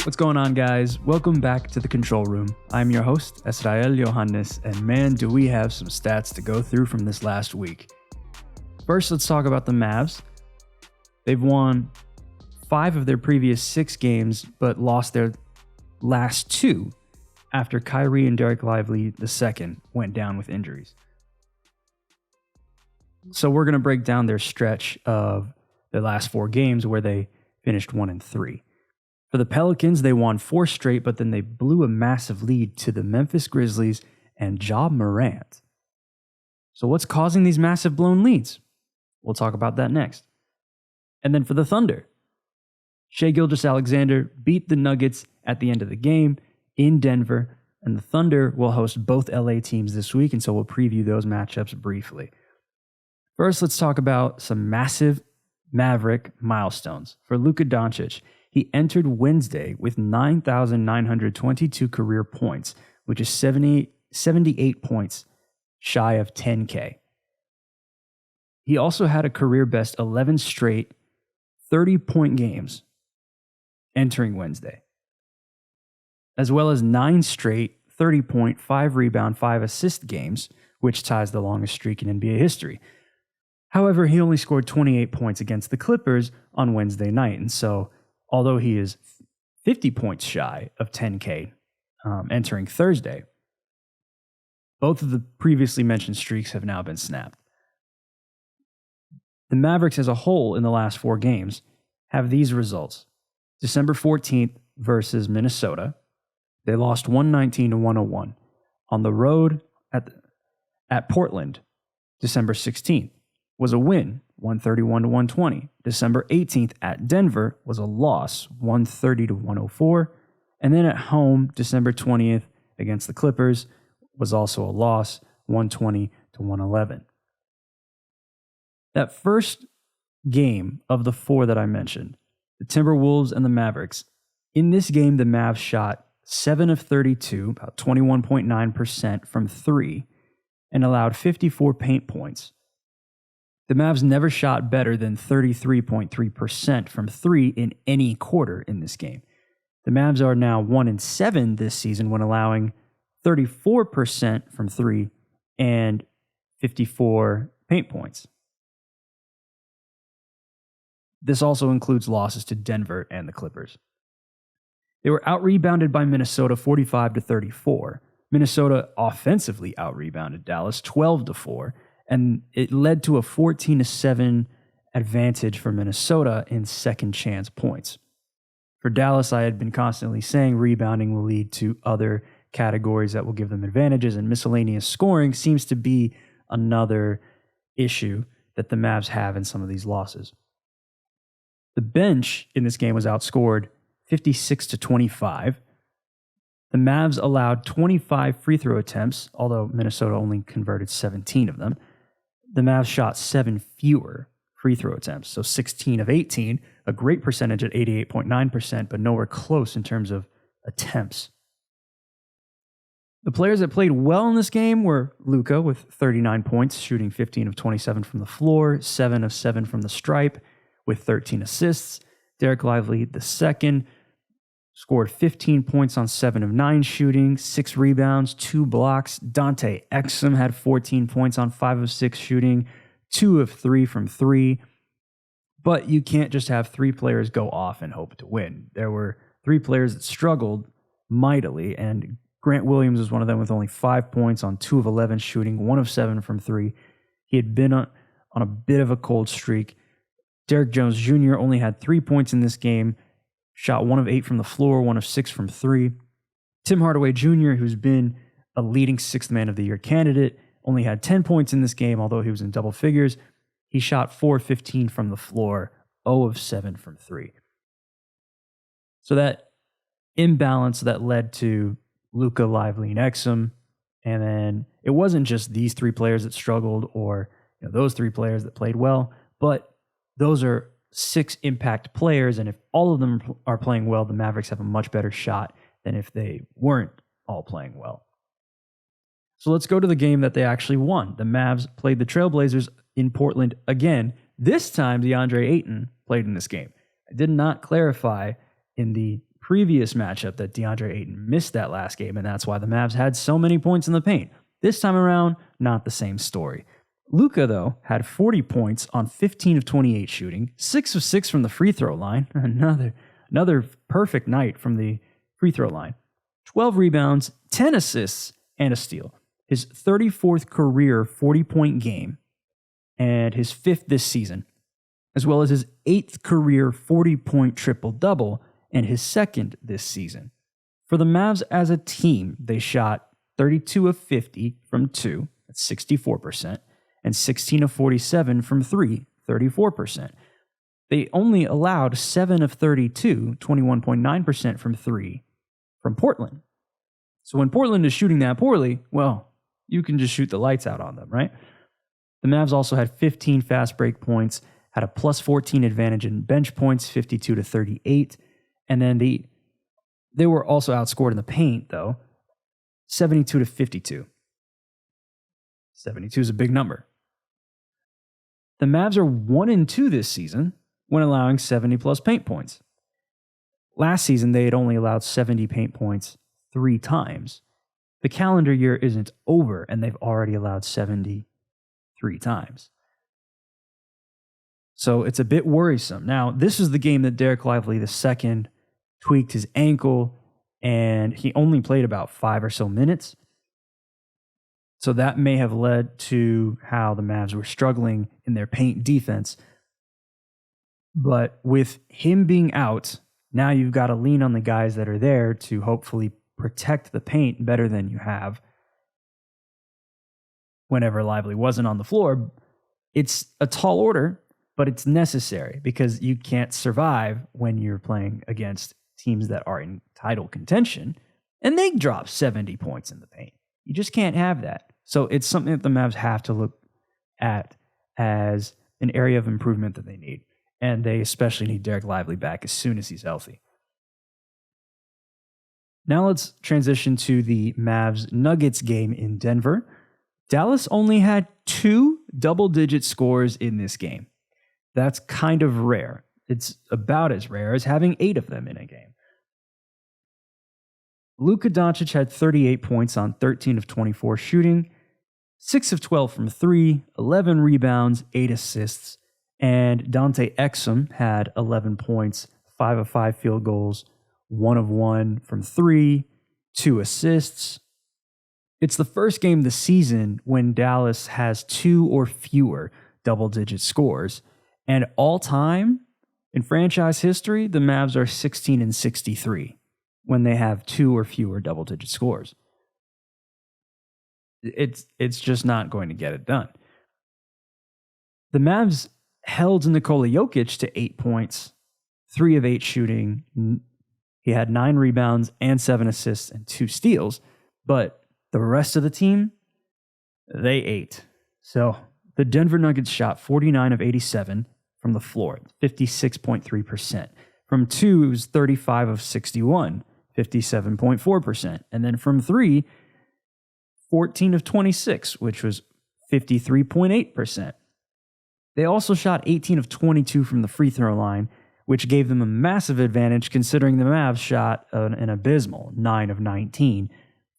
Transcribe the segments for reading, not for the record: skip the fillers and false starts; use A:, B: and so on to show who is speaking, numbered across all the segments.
A: What's going on, guys? Welcome back to the Control Room. I'm your host, Esrael Johannes, and man, do we have some stats to go through from this last week. First, let's talk about the Mavs. They've won 5 of their previous 6 games, but lost their last 2 after Kyrie and Derek Lively II went down with injuries. So we're going to break down their stretch of their last 4 games where they finished 1-3. For the Pelicans, they won 4 straight, but then they blew a massive lead to the Memphis Grizzlies and Ja Morant. So what's causing these massive blown leads? We'll talk about that next. And then for the Thunder, Shai Gilgeous-Alexander beat the Nuggets at the end of the game in Denver, and the Thunder will host both LA teams this week, and so we'll preview those matchups briefly. First, let's talk about some massive Maverick milestones. For Luka Doncic, he entered Wednesday with 9,922 career points, which is 78 points shy of 10K. He also had a career best 11 straight 30-point games entering Wednesday, as well as 9 straight 30-point, 5-rebound, 5-assist games, which ties the longest streak in NBA history. However, he only scored 28 points against the Clippers on Wednesday night, and so although he is 50 points shy of 10K entering Thursday, both of the previously mentioned streaks have now been snapped. The Mavericks as a whole in the last 4 games have these results. December 14th versus Minnesota, they lost 119-101. On the road at Portland, December 16th, was a win, 131-120. December 18th at Denver was a loss, 130-104. And then at home, December 20th against the Clippers was also a loss, 120-111. That first game of the 4 that I mentioned, the Timberwolves and the Mavericks, in this game, the Mavs shot 7 of 32, about 21.9% from 3, and allowed 54 paint points. The Mavs never shot better than 33.3% from 3 in any quarter in this game. The Mavs are now 1-7 this season when allowing 34% from 3 and 54 paint points. This also includes losses to Denver and the Clippers. They were out-rebounded by Minnesota 45-34. Minnesota offensively out-rebounded Dallas 12-4. And it led to a 14-7 advantage for Minnesota in second chance points. For Dallas, I had been constantly saying rebounding will lead to other categories that will give them advantages, and miscellaneous scoring seems to be another issue that the Mavs have in some of these losses. The bench in this game was outscored 56-25. The Mavs allowed 25 free throw attempts, although Minnesota only converted 17 of them. The Mavs shot 7 fewer free throw attempts, so 16 of 18, a great percentage at 88.9%, but nowhere close in terms of attempts. The players that played well in this game were Luka with 39 points, shooting 15 of 27 from the floor, 7 of 7 from the stripe, with 13 assists. Derek Lively II scored 15 points on 7 of 9 shooting, 6 rebounds, 2 blocks. Dante Exum had 14 points on 5 of 6 shooting, 2 of 3 from 3. But you can't just have 3 players go off and hope to win. There were 3 players that struggled mightily, and Grant Williams was one of them with only 5 points on 2 of 11 shooting, 1 of 7 from 3. He had been on a bit of a cold streak. Derrick Jones Jr. only had 3 points in this game, shot 1 of 8 from the floor, 1 of 6 from 3. Tim Hardaway Jr., who's been a leading 6th Man of the Year candidate, only had 10 points in this game, although he was in double figures. He shot 4 of 15 from the floor, 0 of 7 from 3. So that imbalance that led to Luka, Lively, and Exum. And then it wasn't just these 3 players that struggled or those 3 players that played well, but those are 6 impact players, and if all of them are playing well, the Mavericks have a much better shot than if they weren't all playing well. So let's go to the game that they actually won. The Mavs played the Trailblazers in Portland again. This time, DeAndre Ayton played in this game. I did not clarify in the previous matchup that DeAndre Ayton missed that last game, and that's why the Mavs had so many points in the paint. This time around, not the same story. Luka, though, had 40 points on 15 of 28 shooting, 6 of 6 from the free throw line, another perfect night from the free throw line, 12 rebounds, 10 assists, and a steal. His 34th career 40-point game and his 5th this season, as well as his 8th career 40-point triple-double and his 2nd this season. For the Mavs as a team, they shot 32 of 50 from 2, that's 64%, and 16 of 47 from 3, 34%. They only allowed 7 of 32, 21.9% from 3, from Portland. So when Portland is shooting that poorly, well, you can just shoot the lights out on them, right? The Mavs also had 15 fast break points, had a plus 14 advantage in bench points, 52 to 38. And then they were also outscored in the paint, though, 72 to 52. 72 is a big number. The Mavs are 1-2 this season when allowing 70-plus paint points. Last season, they had only allowed 70 paint points 3 times. The calendar year isn't over, and they've already allowed 70 3 times. So it's a bit worrisome. Now, this is the game that Derek Lively II tweaked his ankle, and he only played about 5 or so minutes. So that may have led to how the Mavs were struggling in their paint defense. But with him being out, now you've got to lean on the guys that are there to hopefully protect the paint better than you have whenever Lively wasn't on the floor. It's a tall order, but it's necessary because you can't survive when you're playing against teams that are in title contention and they drop 70 points in the paint. You just can't have that. So it's something that the Mavs have to look at as an area of improvement that they need. And they especially need Derek Lively back as soon as he's healthy. Now let's transition to the Mavs-Nuggets game in Denver. Dallas only had 2 double-digit scores in this game. That's kind of rare. It's about as rare as having 8 of them in a game. Luka Doncic had 38 points on 13 of 24 shooting, 6 of 12 from 3, 11 rebounds, 8 assists, and Dante Exum had 11 points, 5 of 5 field goals, 1 of 1 from 3, 2 assists. It's the first game this season when Dallas has 2 or fewer double-digit scores. And all time, in franchise history, the Mavs are 16-63 when they have 2 or fewer double-digit scores. It's just not going to get it done. The Mavs held Nikola Jokic to 8 points, 3 of 8 shooting. He had 9 rebounds and 7 assists and 2 steals. But the rest of the team, they ate. So the Denver Nuggets shot 49 of 87 from the floor, 56.3%. From 2, it was 35 of 61, 57.4%. And then from 3, 14 of 26, which was 53.8%. They also shot 18 of 22 from the free throw line, which gave them a massive advantage considering the Mavs shot an abysmal 9 of 19,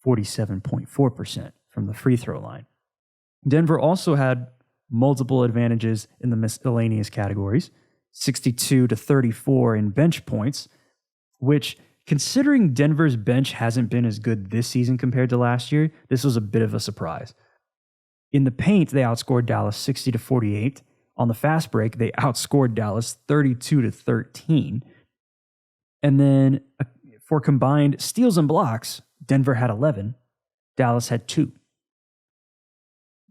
A: 47.4% from the free throw line. Denver also had multiple advantages in the miscellaneous categories, 62 to 34 in bench points, which, considering Denver's bench hasn't been as good this season compared to last year, this was a bit of a surprise. In the paint, they outscored Dallas 60 to 48. On the fast break, they outscored Dallas 32 to 13. And then for combined steals and blocks, Denver had 11. Dallas had 2.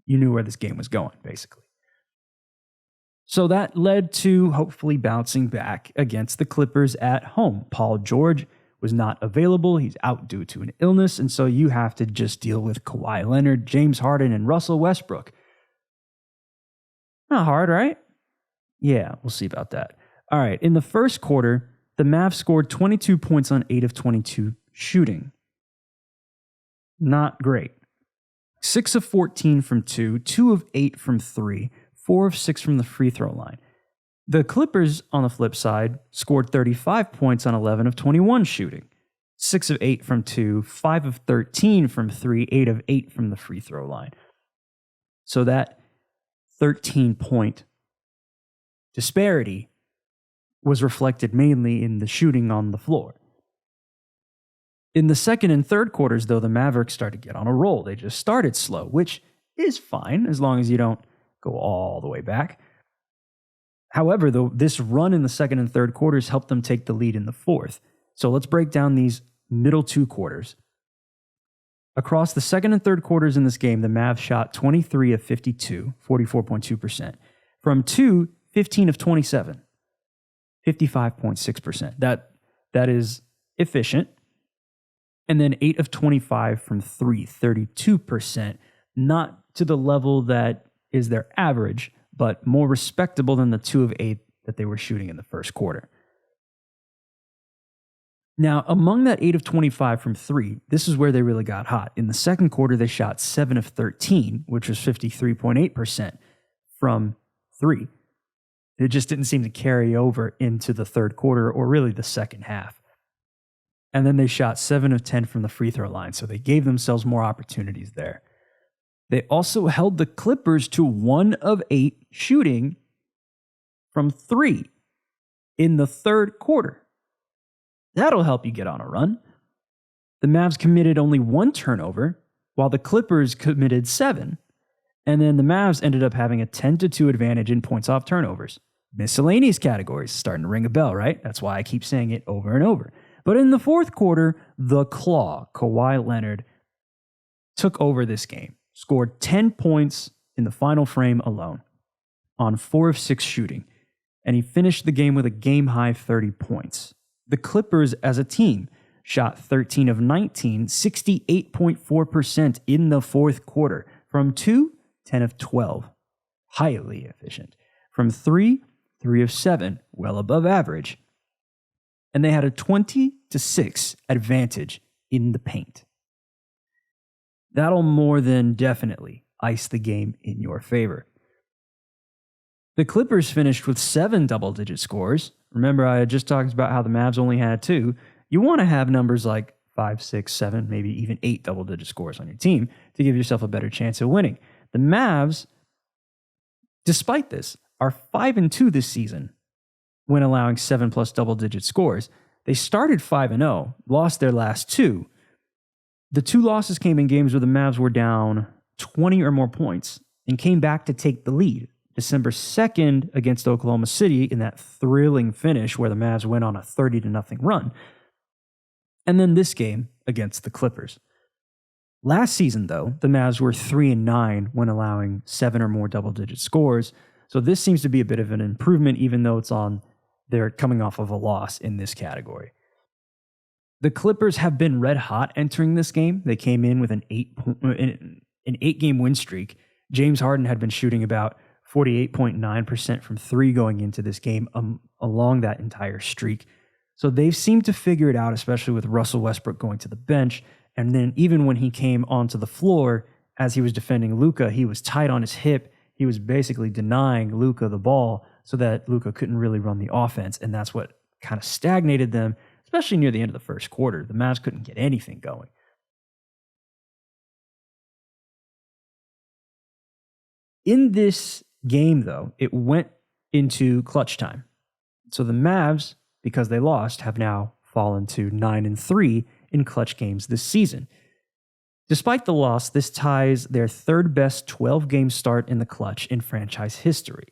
A: You knew where this game was going, basically. So that led to hopefully bouncing back against the Clippers at home. Paul George was not available. He's out due to an illness, and so you have to just deal with Kawhi Leonard, James Harden, and Russell Westbrook. Not hard, right? Yeah, we'll see about that. All right, in the first quarter, the Mavs scored 22 points on 8 of 22 shooting. Not great. 6 of 14 from 2, 2 of 8 from 3, 4 of 6 from the free throw line. The Clippers, on the flip side, scored 35 points on 11 of 21 shooting. 6 of 8 from 2, 5 of 13 from 3, 8 of 8 from the free throw line. So that 13-point disparity was reflected mainly in the shooting on the floor. In the second and third quarters, though, the Mavericks started to get on a roll. They just started slow, which is fine as long as you don't go all the way back. However, though, this run in the second and third quarters helped them take the lead in the fourth. So let's break down these middle two quarters. Across the second and third quarters in this game, the Mavs shot 23 of 52, 44.2%. From 2, 15 of 27, 55.6%. That is efficient. And then 8 of 25 from 3, 32%. Not to the level that is their average, but more respectable than the 2 of 8 that they were shooting in the first quarter. Now, among that 8 of 25 from 3, this is where they really got hot. In the second quarter, they shot 7 of 13, which was 53.8% from 3. It just didn't seem to carry over into the third quarter or really the second half. And then they shot 7 of 10 from the free throw line, so they gave themselves more opportunities there. They also held the Clippers to 1 of 8 shooting from 3 in the third quarter. That'll help you get on a run. The Mavs committed only 1 turnover, while the Clippers committed 7. And then the Mavs ended up having a 10-2 advantage in points off turnovers. Miscellaneous categories starting to ring a bell, right? That's why I keep saying it over and over. But in the fourth quarter, the Claw, Kawhi Leonard, took over this game, scored 10 points in the final frame alone on 4 of 6 shooting, and he finished the game with a game-high 30 points. The Clippers, as a team, shot 13 of 19, 68.4% in the fourth quarter. From 2, 10 of 12, highly efficient. From 3, 3 of 7, well above average. And they had a 20-6 advantage in the paint. That'll more than definitely ice the game in your favor. The Clippers finished with 7 double-digit scores. Remember, I had just talked about how the Mavs only had 2. You want to have numbers like 5, 6, 7, maybe even 8 double-digit scores on your team to give yourself a better chance of winning. The Mavs, despite this, are 5-2 this season when allowing 7+ double-digit scores. They started 5-0, lost their last 2. The 2 losses came in games where the Mavs were down 20 or more points and came back to take the lead. December 2nd against Oklahoma City in that thrilling finish where the Mavs went on a 30-0 run. And then this game against the Clippers. Last season, though, the Mavs were 3-9 when allowing 7 or more double-digit scores. So this seems to be a bit of an improvement, even though they're coming off of a loss in this category. The Clippers have been red hot entering this game. They came in with an 8-game win streak. James Harden had been shooting about 48.9% from 3 going into this game along that entire streak. So they've seemed to figure it out, especially with Russell Westbrook going to the bench. And then even when he came onto the floor, as he was defending Luka, he was tight on his hip. He was basically denying Luka the ball so that Luka couldn't really run the offense. And that's what kind of stagnated them, especially near the end of the first quarter. The Mavs couldn't get anything going. In this game, though, it went into clutch time. So the Mavs, because they lost, have now fallen to 9-3 in clutch games this season. Despite the loss, this ties their third best 12-game start in the clutch in franchise history.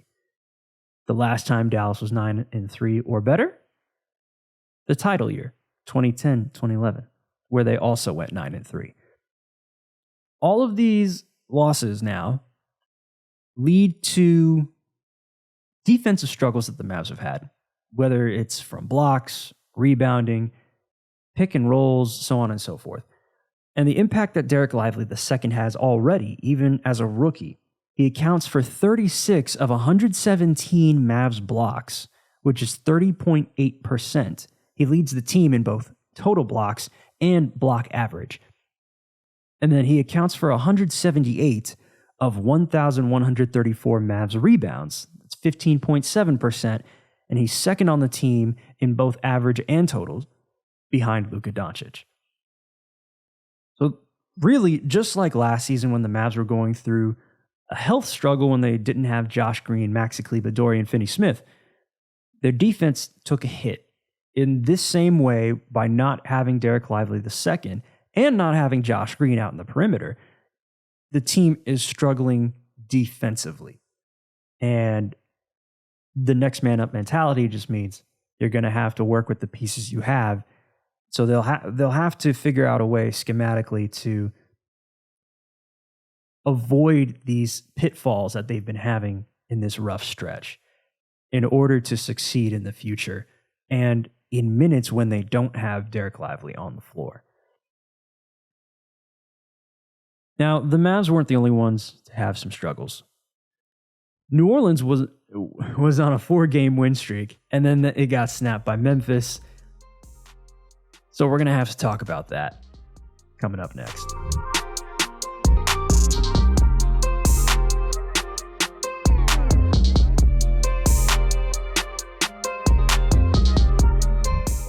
A: The last time Dallas was 9-3 or better? The title year, 2010-2011, where they also went 9-3. All of these losses now lead to defensive struggles that the Mavs have had, whether it's from blocks, rebounding, pick and rolls, so on and so forth. And the impact that Derek Lively II has already, even as a rookie, he accounts for 36 of 117 Mavs blocks, which is 30.8%. He leads the team in both total blocks and block average. And then he accounts for 178 of 1,134 Mavs rebounds. That's 15.7%, and he's second on the team in both average and totals behind Luka Doncic. So really, just like last season when the Mavs were going through a health struggle when they didn't have Josh Green, Maxi Kleber, Dorian Finney-Smith, their defense took a hit in this same way by not having Derek Lively II and not having Josh Green out in the perimeter. The team is struggling defensively. And the next man up mentality just means you're going to have to work with the pieces you have. So they'll have to figure out a way schematically to avoid these pitfalls that they've been having in this rough stretch in order to succeed in the future and in minutes when they don't have Derek Lively on the floor. Now, the Mavs weren't the only ones to have some struggles. New Orleans was on a 4-game win streak, and then it got snapped by Memphis. So we're going to have to talk about that coming up next.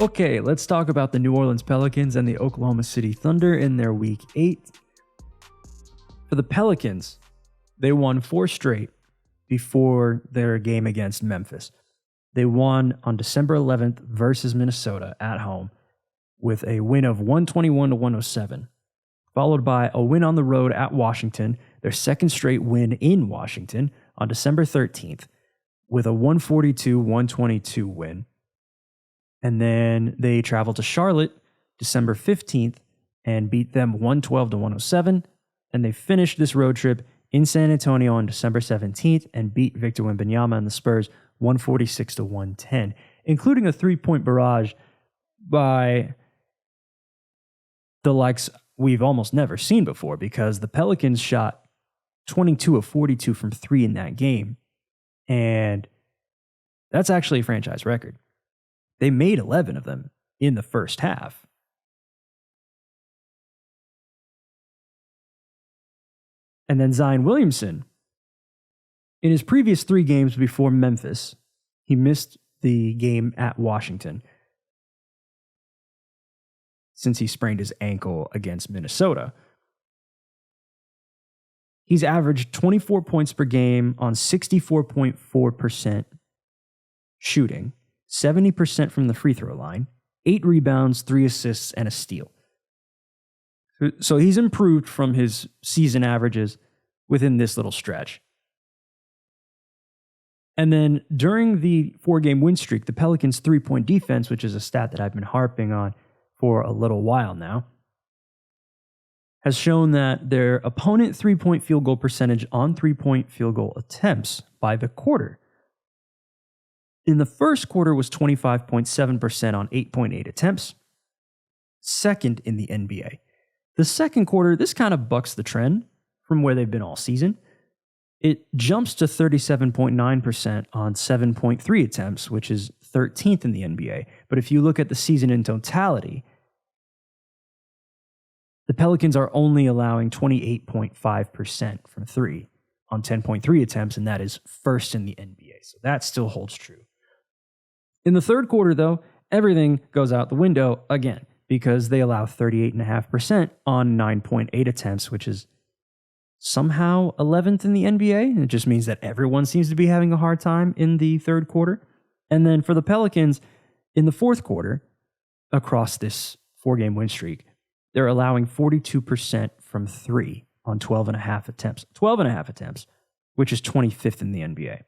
A: Okay, let's talk about the New Orleans Pelicans and the Oklahoma City Thunder in their Week 8. For the Pelicans, they won 4 straight before their game against Memphis. They won on December 11th versus Minnesota at home with a win of 121-107, followed by a win on the road at Washington, their second straight win in Washington on December 13th with a 142-122 win. And then they traveled to Charlotte December 15th and beat them 112-107. And they finished this road trip in San Antonio on December 17th and beat Victor Wembanyama and the Spurs 146-110, including a 3-point barrage by the likes we've almost never seen before, because the Pelicans shot 22 of 42 from 3 in that game. And that's actually a franchise record. They made 11 of them in the first half. And then Zion Williamson, in his previous 3 games before Memphis, he missed the game at Washington since he sprained his ankle against Minnesota. He's averaged 24 points per game on 64.4% shooting, 70% from the free throw line, 8 rebounds, 3 assists, and a steal. So he's improved from his season averages within this little stretch. And then during the 4-game win streak, the Pelicans' 3-point defense, which is a stat that I've been harping on for a little while now, has shown that their opponent 3-point field goal percentage on 3-point field goal attempts by the quarter in the first quarter was 25.7% on 8.8 attempts, second in the NBA. The second quarter, this kind of bucks the trend from where they've been all season. It jumps to 37.9% on 7.3 attempts, which is 13th in the NBA. But if you look at the season in totality, the Pelicans are only allowing 28.5% from 3 on 10.3 attempts, and that is first in the NBA. So that still holds true. In the third quarter, though, everything goes out the window again, because they allow 38.5% on 9.8 attempts, which is somehow 11th in the NBA. It just means that everyone seems to be having a hard time in the third quarter. And then for the Pelicans, in the fourth quarter, across this 4-game win streak, they're allowing 42% from 3 on 12.5 attempts. 12.5 attempts, which is 25th in the NBA.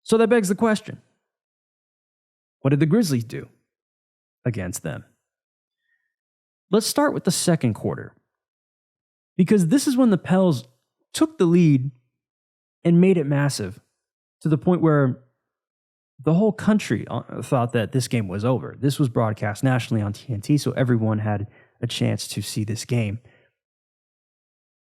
A: So that begs the question, what did the Grizzlies do against them? Let's start with the second quarter, because this is when the Pels took the lead and made it massive to the point where the whole country thought that this game was over. This was broadcast nationally on TNT, so everyone had a chance to see this game.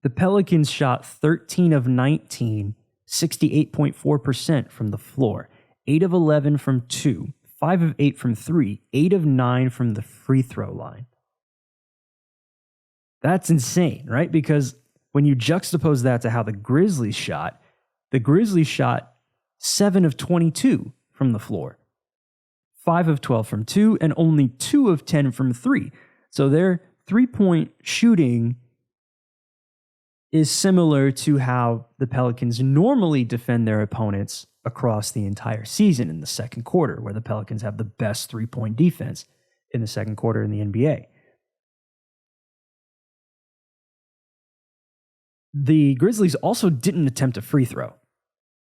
A: The Pelicans shot 13 of 19, 68.4% from the floor, 8 of 11 from 2, 5 of 8 from 3, 8 of 9 from the free throw line. That's insane, right? Because when you juxtapose that to how the Grizzlies shot, The Grizzlies shot 7 of 22 from the floor, 5 of 12 from 2, and only 2 of 10 from 3. So their three-point shooting is similar to how the Pelicans normally defend their opponents across the entire season in the second quarter, where the Pelicans have the best three-point defense in the second quarter in the NBA. The Grizzlies also didn't attempt a free throw.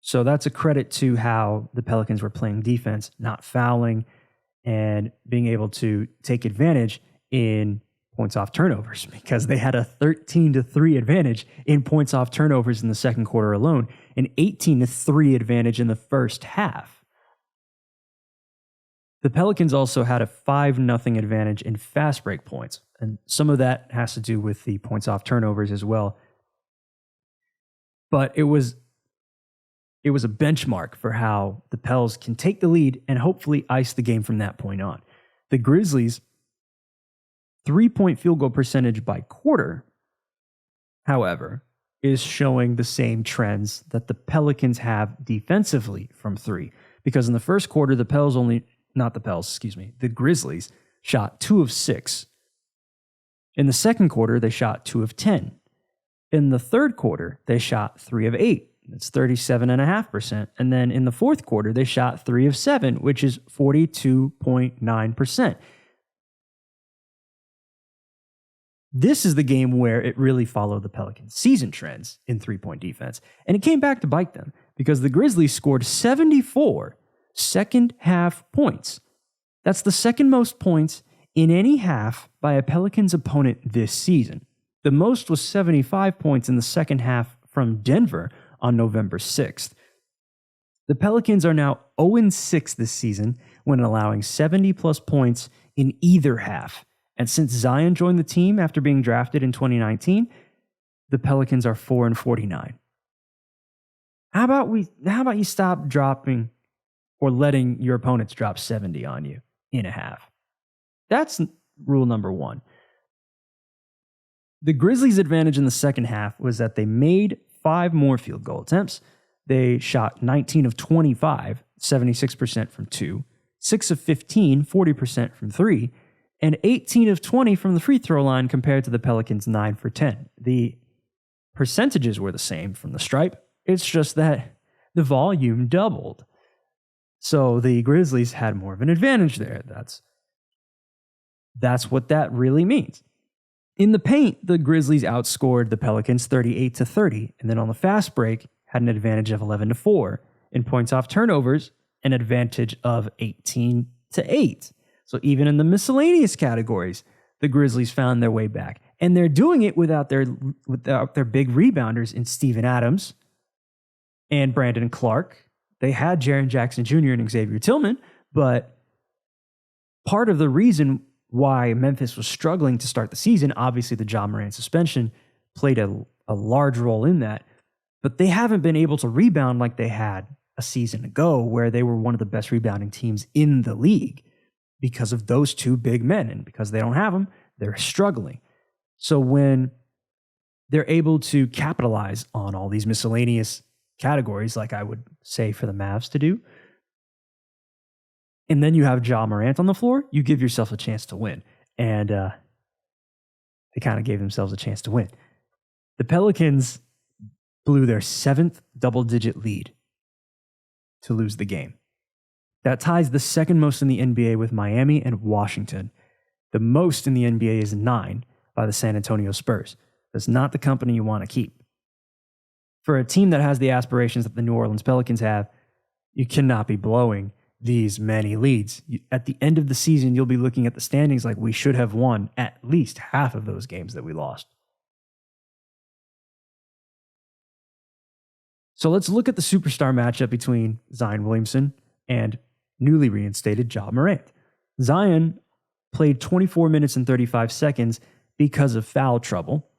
A: So that's a credit to how the Pelicans were playing defense, not fouling, and being able to take advantage in points off turnovers, because they had a 13-3 advantage in points off turnovers in the second quarter alone, an 18-3 advantage in the first half. The Pelicans also had a 5-0 advantage in fast break points, and some of that has to do with the points off turnovers as well. But it was a benchmark for how the Pels can take the lead and hopefully ice the game from that point on. The Grizzlies' three-point field goal percentage by quarter, however, is showing the same trends that the Pelicans have defensively from three. Because in the first quarter, the Grizzlies shot 2 of 6. In the second quarter, they shot 2 of 10. In the third quarter, they shot 3 of 8. That's 37.5%. And then in the fourth quarter, they shot 3 of 7, which is 42.9%. This is the game where it really followed the Pelicans' season trends in three-point defense. And it came back to bite them because the Grizzlies scored 74 second-half points. That's the second most points in any half by a Pelicans opponent this season. The most was 75 points in the second half from Denver on November 6th. The Pelicans are now 0-6 this season when allowing 70-plus points in either half. And since Zion joined the team after being drafted in 2019, the Pelicans are 4-49. How about you stop dropping or letting your opponents drop 70 on you in a half? That's rule number one. The Grizzlies' advantage in the second half was that they made 5 more field goal attempts. They shot 19 of 25, 76% from 2, 6 of 15, 40% from 3, and 18 of 20 from the free throw line compared to the Pelicans' 9 for 10. The percentages were the same from the stripe. It's just that the volume doubled. So the Grizzlies had more of an advantage there. That's what that really means. In the paint, the Grizzlies outscored the Pelicans 38-30, and then on the fast break, had an advantage of 11-4. In points off turnovers, an advantage of 18-8. So even in the miscellaneous categories, the Grizzlies found their way back. And they're doing it without their big rebounders in Steven Adams and Brandon Clark. They had Jaren Jackson Jr. and Xavier Tillman, but part of the reason why Memphis was struggling to start the season, obviously the Ja Morant suspension played a large role in that, but they haven't been able to rebound like they had a season ago, where they were one of the best rebounding teams in the league because of those two big men. And because they don't have them, they're struggling. So when they're able to capitalize on all these miscellaneous categories, like I would say for the Mavs to do, and then you have Ja Morant on the floor, you give yourself a chance to win. And they kind of gave themselves a chance to win. The Pelicans blew their 7th double-digit lead to lose the game. That ties the second most in the NBA with Miami and Washington. The most in the NBA is 9 by the San Antonio Spurs. That's not the company you want to keep. For a team that has the aspirations that the New Orleans Pelicans have, you cannot be blowing these many leads. At the end of the season, you'll be looking at the standings like we should have won at least half of those games that we lost. So let's look at the superstar matchup between Zion Williamson and newly reinstated Ja Morant. Zion played 24 minutes and 35 seconds because of foul trouble,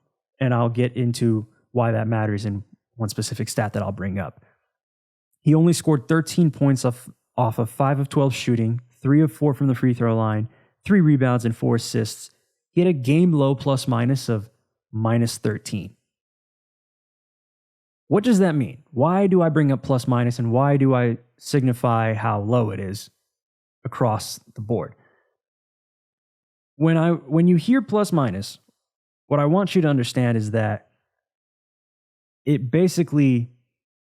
A: and I'll get into why that matters in one specific stat that I'll bring up. He only scored 13 points off of 5 of 12 shooting, 3 of 4 from the free throw line, 3 rebounds and 4 assists. He had a game low plus minus of minus 13. What does that mean? Why do I bring up plus minus and why do I signify how low it is across the board? When you hear plus minus, what I want you to understand is that it basically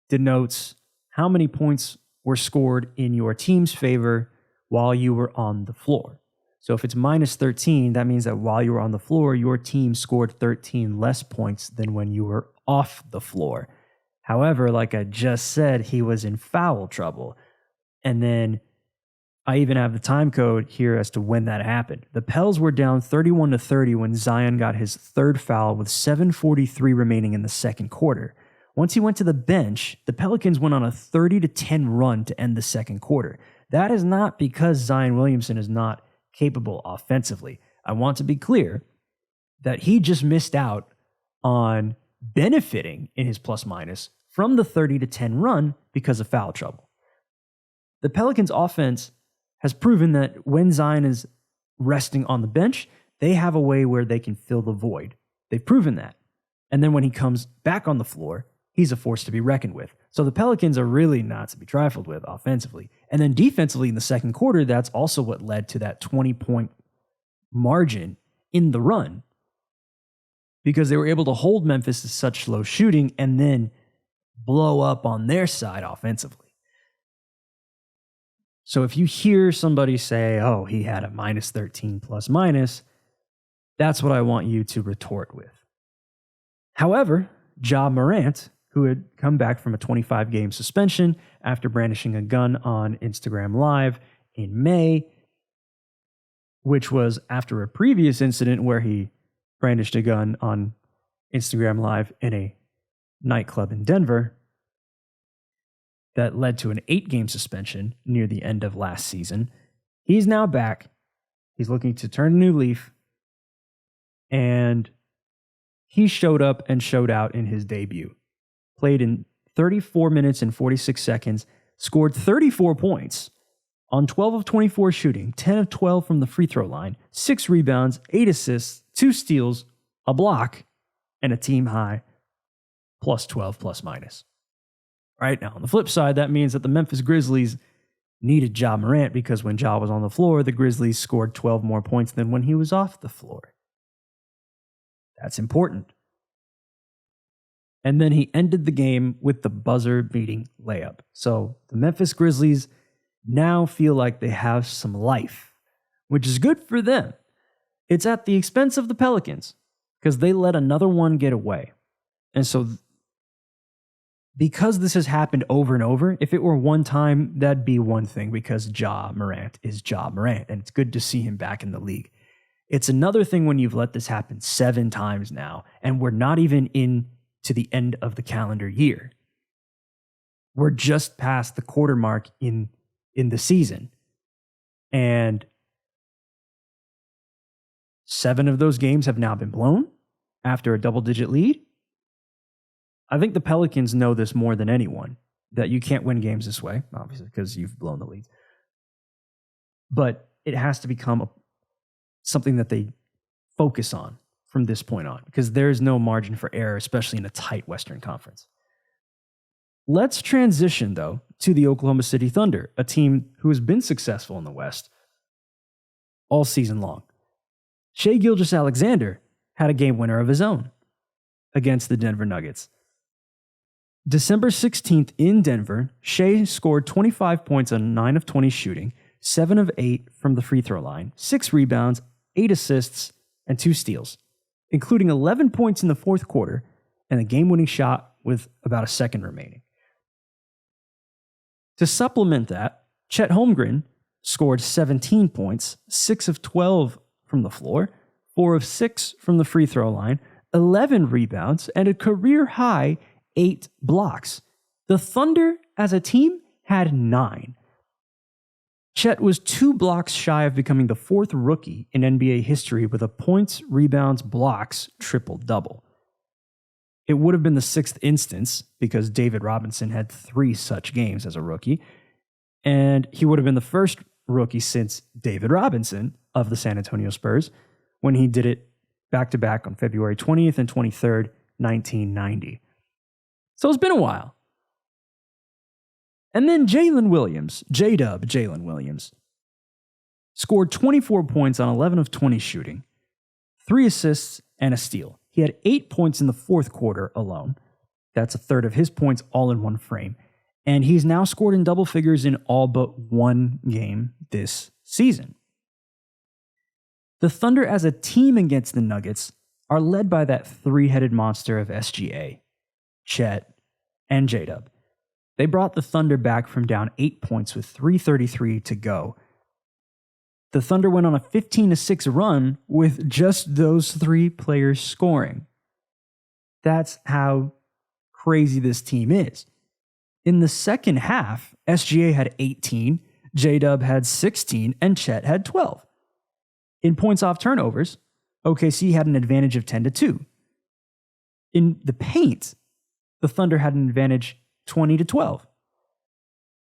A: denotes how many points were scored in your team's favor while you were on the floor. So if it's minus 13, that means that while you were on the floor, your team scored 13 less points than when you were off the floor. However, like I just said, he was in foul trouble. And then I even have the time code here as to when that happened. The Pels were down 31-30 when Zion got his third foul with 7:43 remaining in the second quarter. Once he went to the bench, the Pelicans went on a 30-10 run to end the second quarter. That is not because Zion Williamson is not capable offensively. I want to be clear that he just missed out on benefiting in his plus minus from the 30-10 run because of foul trouble. The Pelicans offense has proven that when Zion is resting on the bench, they have a way where they can fill the void. They've proven that. And then when he comes back on the floor, he's a force to be reckoned with. So the Pelicans are really not to be trifled with offensively. And then defensively in the second quarter, that's also what led to that 20-point margin in the run, because they were able to hold Memphis to such low shooting and then blow up on their side offensively. So if you hear somebody say, oh, he had a minus 13 plus minus, that's what I want you to retort with. However, Ja Morant, who had come back from a 25-game suspension after brandishing a gun on Instagram Live in May, which was after a previous incident where he brandished a gun on Instagram Live in a nightclub in Denver, that led to an 8-game suspension near the end of last season. He's now back. He's looking to turn a new leaf. And he showed up and showed out in his debut. Played in 34 minutes and 46 seconds, scored 34 points on 12 of 24 shooting, 10 of 12 from the free throw line, 6 rebounds, 8 assists, 2 steals, a block, and a team high plus 12 plus minus. Right now, on the flip side, that means that the Memphis Grizzlies needed Ja Morant because when Ja was on the floor, the Grizzlies scored 12 more points than when he was off the floor. That's important. And then he ended the game with the buzzer-beating layup. So the Memphis Grizzlies now feel like they have some life, which is good for them. It's at the expense of the Pelicans because they let another one get away. And so because this has happened over and over, if it were one time, that'd be one thing because Ja Morant is Ja Morant, and it's good to see him back in the league. It's another thing when you've let this happen 7 times now, and we're not even in to the end of the calendar year. We're just past the quarter mark in the season. And 7 of those games have now been blown after a double-digit lead. I think the Pelicans know this more than anyone, that you can't win games this way, obviously, because you've blown the leads. But it has to become something that they focus on from this point on, because there's no margin for error, especially in a tight Western Conference. Let's transition, though, to the Oklahoma City Thunder, a team who has been successful in the West all season long. Shai Gilgeous-Alexander had a game winner of his own against the Denver Nuggets. December 16th in Denver, Shai scored 25 points on 9 of 20 shooting, 7 of 8 from the free throw line, 6 rebounds, 8 assists, and 2 steals, including 11 points in the fourth quarter and a game-winning shot with about a second remaining. To supplement that, Chet Holmgren scored 17 points, 6 of 12 from the floor, 4 of 6 from the free throw line, 11 rebounds, and a career-high 8 blocks. The Thunder, as a team, had 9. Chet was 2 blocks shy of becoming the 4th rookie in NBA history with a points, rebounds, blocks triple-double. It would have been the 6th instance because David Robinson had 3 such games as a rookie, and he would have been the first rookie since David Robinson of the San Antonio Spurs when he did it back-to-back on February 20th and 23rd, 1990. So it's been a while. And then Jalen Williams, Jalen Williams, scored 24 points on 11 of 20 shooting, 3 assists, and a steal. He had 8 points in the fourth quarter alone. That's a third of his points all in one frame. And he's now scored in double figures in all but one game this season. The Thunder as a team against the Nuggets are led by that three-headed monster of SGA, Chet, and J-Dub. They brought the Thunder back from down 8 points with 3:33 to go. The Thunder went on a 15-6 run with just those 3 players scoring. That's how crazy this team is. In the second half, SGA had 18, J-Dub had 16, and Chet had 12. In points off turnovers, OKC had an advantage of 10-2. In the paint, the Thunder had an advantage 20-12.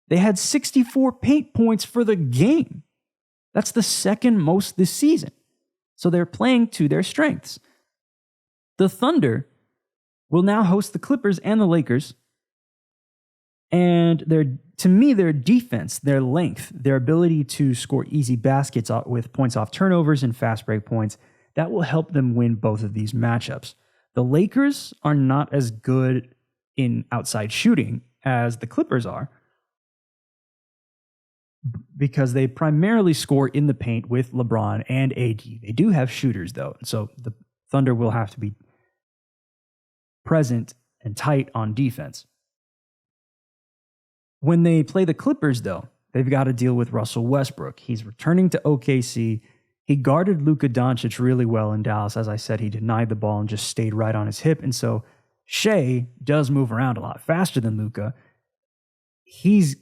A: They had 64 paint points for the game. That's the second most this season. So they're playing to their strengths. The Thunder will now host the Clippers and the Lakers. And to me, their defense, their length, their ability to score easy baskets with points off turnovers and fast break points, that will help them win both of these matchups. The Lakers are not as good in outside shooting as the Clippers are, because they primarily score in the paint with LeBron and AD. They do have shooters, though, so the Thunder will have to be present and tight on defense. When they play the Clippers, though, they've got to deal with Russell Westbrook. He's returning to OKC. He guarded Luka Doncic really well in Dallas. As I said, he denied the ball and just stayed right on his hip. And so Shea does move around a lot faster than Luka. He's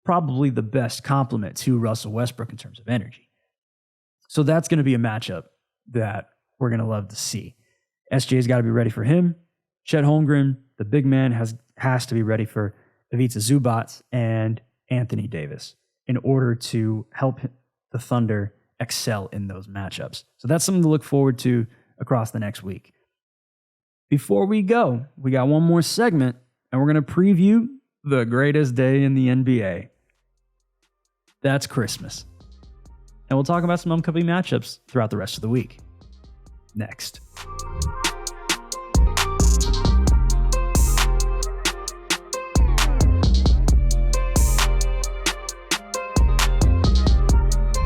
A: probably the best complement to Russell Westbrook in terms of energy. So that's going to be a matchup that we're going to love to see. SJ's got to be ready for him. Chet Holmgren, the big man, has to be ready for Ivica Zubac and Anthony Davis in order to help the Thunder excel in those matchups. So that's something to look forward to across the next week. Before we go, we got one more segment, and we're going to preview the greatest day in the NBA. That's Christmas. And we'll talk about some upcoming matchups throughout the rest of the week. Next.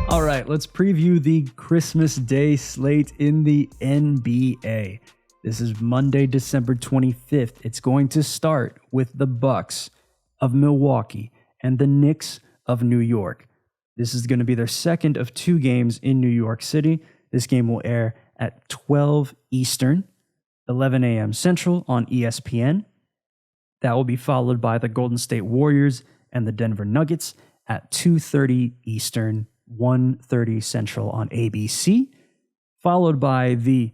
A: All right, let's preview the Christmas Day slate in the NBA. This is Monday, December 25th. It's going to start with the Bucks of Milwaukee and the Knicks of New York. This is going to be their second of 2 games in New York City. This game will air at 12 Eastern, 11 a.m. Central on ESPN. That will be followed by the Golden State Warriors and the Denver Nuggets at 2:30 Eastern, 1:30 Central on ABC, followed by the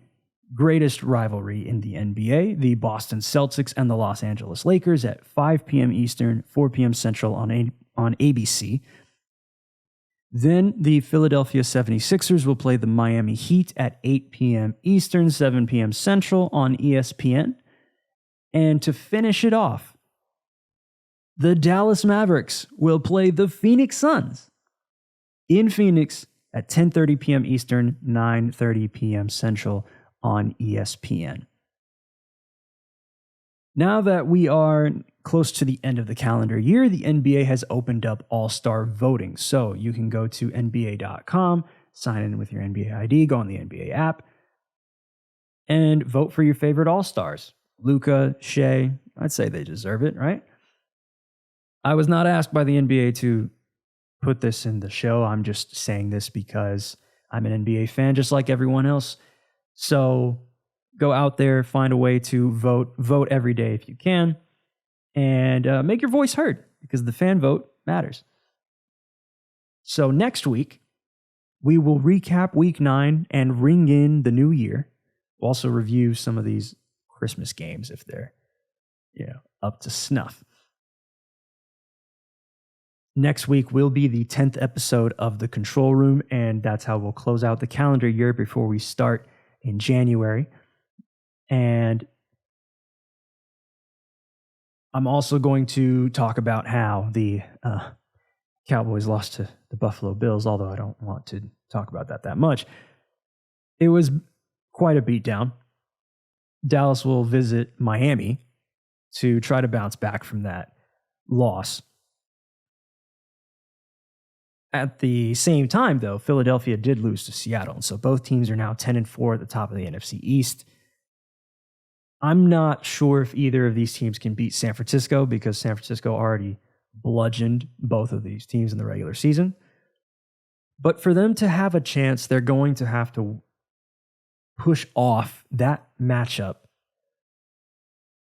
A: greatest rivalry in the NBA, the Boston Celtics and the Los Angeles Lakers at 5 p.m. Eastern, 4 p.m. Central on ABC. Then the Philadelphia 76ers will play the Miami Heat at 8 p.m. Eastern, 7 p.m. Central on ESPN. And to finish it off, the Dallas Mavericks will play the Phoenix Suns in Phoenix at 10:30 p.m. Eastern, 9:30 p.m. Central on ESPN. Now that we are close to the end of the calendar year, the NBA has opened up All-Star voting. So you can go to NBA.com, sign in with your NBA ID, go on the NBA app, and vote for your favorite All-Stars. Luka, Shea, I'd say they deserve it, right? I was not asked by the NBA to put this in the show. I'm just saying this because I'm an NBA fan just like everyone else. So go out there, find a way to vote every day if you can, and make your voice heard because the fan vote matters. So next week, we will recap week 9 and ring in the new year. We'll also review some of these Christmas games if they're, up to snuff. Next week will be the 10th episode of The Control Room, and that's how we'll close out the calendar year before we start in January. And I'm also going to talk about how the Cowboys lost to the Buffalo Bills, although I don't want to talk about that much. It was quite a beatdown. Dallas will visit Miami to try to bounce back from that loss. At the same time, though, Philadelphia did lose to Seattle, and so both teams are now 10-4 at the top of the NFC East. I'm not sure if either of these teams can beat San Francisco because San Francisco already bludgeoned both of these teams in the regular season. But for them to have a chance, they're going to have to push off that matchup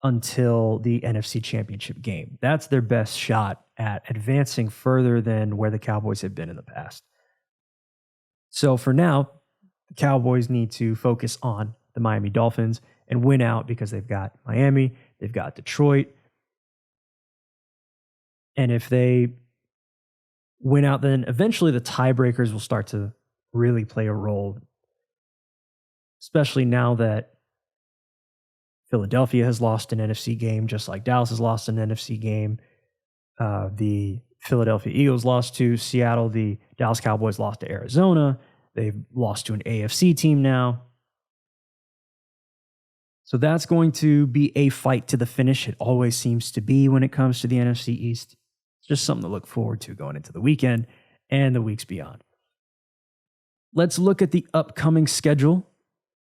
A: until the NFC Championship game. That's their best shot at advancing further than where the Cowboys have been in the past. So for now, the Cowboys need to focus on the Miami Dolphins and win out because they've got Miami, they've got Detroit. And if they win out, then eventually the tiebreakers will start to really play a role, especially now that Philadelphia has lost an NFC game, just like Dallas has lost an NFC game. The Philadelphia Eagles lost to Seattle. The Dallas Cowboys lost to Arizona. They've lost to an AFC team now. So that's going to be a fight to the finish. It always seems to be when it comes to the NFC East. It's just something to look forward to going into the weekend and the weeks beyond. Let's look at the upcoming schedule.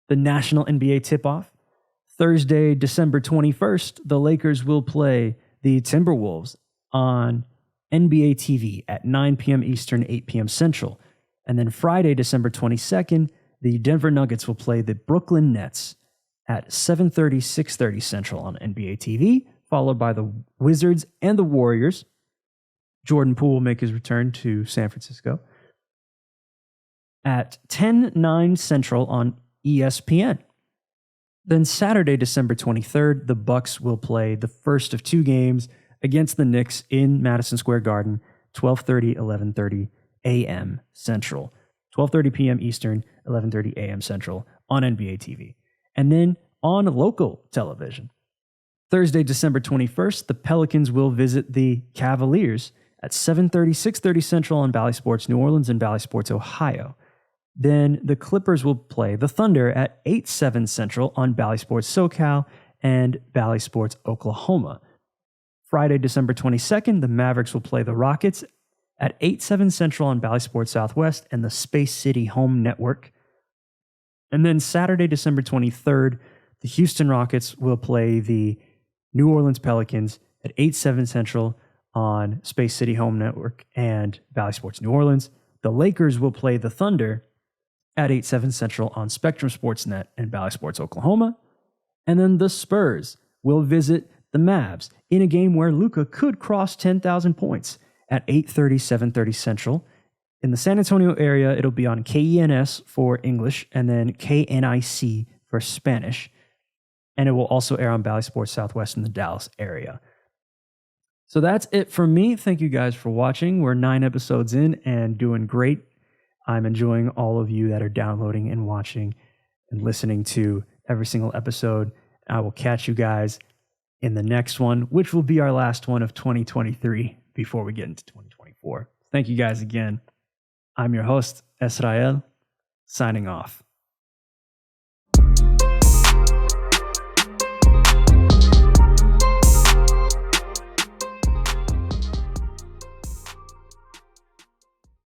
A: The National NBA Tip-Off. Thursday, December 21st, the Lakers will play the Timberwolves on NBA TV at 9 p.m. Eastern, 8 p.m. Central. And then Friday, December 22nd, the Denver Nuggets will play the Brooklyn Nets at 7:30, 6:30 Central on NBA TV, followed by the Wizards and the Warriors. Jordan Poole will make his return to San Francisco at 10:09 Central on ESPN. Then Saturday, December 23rd, the Bucks will play the first of two games against the Knicks in Madison Square Garden, 12:30, 11:30 a.m. Central. 12:30 p.m. Eastern, 11:30 a.m. Central on NBA TV. And then on local television, Thursday, December 21st, the Pelicans will visit the Cavaliers at 7:30, 6:30 Central on Bally Sports New Orleans and Bally Sports Ohio. Then the Clippers will play the Thunder at 8/7 Central on Bally Sports SoCal and Bally Sports Oklahoma. Friday, December 22nd, the Mavericks will play the Rockets at 8/7 Central on Bally Sports Southwest and the Space City Home Network. And then Saturday, December 23rd, the Houston Rockets will play the New Orleans Pelicans at 8/7 Central on Space City Home Network and Bally Sports New Orleans. The Lakers will play the Thunder at 8/7 Central on Spectrum Sportsnet and Bally Sports Oklahoma. And then the Spurs will visit the Mavs in a game where Luka could cross 10,000 points at 8:30, 7:30 Central. In the San Antonio area, it'll be on KENS for English and then KNIC for Spanish. And it will also air on Bally Sports Southwest in the Dallas area. So that's it from me. Thank you guys for watching. We're 9 episodes in and doing great. I'm enjoying all of you that are downloading and watching and listening to every single episode. I will catch you guys in the next one, which will be our last one of 2023 before we get into 2024. Thank you guys again. I'm your host, Esrael, signing off.